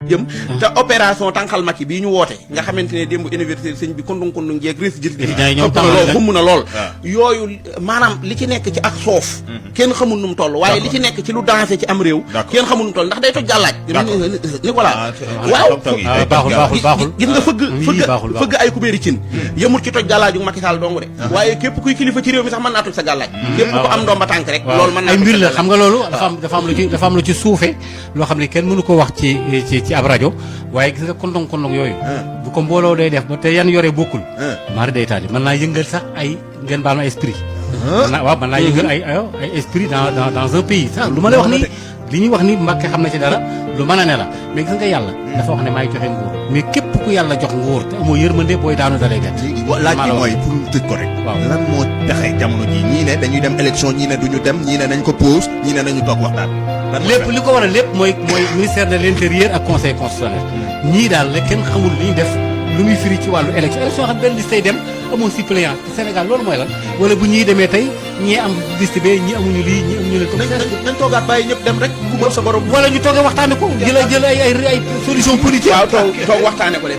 jëm te opération tànqal Macky bii ñu woote nga xamante ne démb université sëñ bi kundung jeeg ris gis ëpp na lool xumb na lool yooyu maanaam li ci nekk ci ak soof kenn xamul nu mu toll waaye li ci nekk ci lu dansé ci am réew kenn xamul nu mu toll ndax day toj jàllaaj Nicolas waaw baaxul gis nga fëgg ay kubéeri cin yëmut ci toj gàllaaju Macky Sall dong de waaye képp kuy kilifa ci réew mi sax mën naa toj sa gàllaaj képp ko am ndomba tànk rek loolu mën naa ay mbir la xam nga loolu dafa am lu ci suufe loo xam ne kenn mënu ko wax ci ab rajo waaye gis nga kondong yooyu bu ko mbooloo day def ba te yan yore bokkul maari day taali mën naa yëngal sax ay ngeen baal ma esprit mën naa yëngal ay esprit dans un pays sax lu ma lay wax ni li ñuy wax ni Mbàkke xam na ci dara lu mën a ne la mais gis nga yàlla dafa wax ne maay joxe nguur mais képp ku yàlla jox nguur te amoo yërmande booy daanu dalay gàtt laaj bi mooy pour ñu tëj ko rek lan moo taxe jamono ji ñii ne dañuy dem élection ñii ne duñu dem ñii ne nañ ko pause ñii ne nañu toog waxtaan lépp li ko war a lépp mooy ministère de l'intérieur ak conseil constitutionnel ñii daal la kenn xamul li ñu def lu muy firi ci wàllu élection xam benn liste tey dem amoo suppléant ci Sénégal loolu mooy lan wala bu ñii demee tey ñii am liste bee ñii amuñu lii ñii amuñu leen nañ toogaat bàyyi ñëpp dem rek ku mën sa borom wala ñu toogee waxtaane ko jël ay solution politique waaw toog waxtaane ko de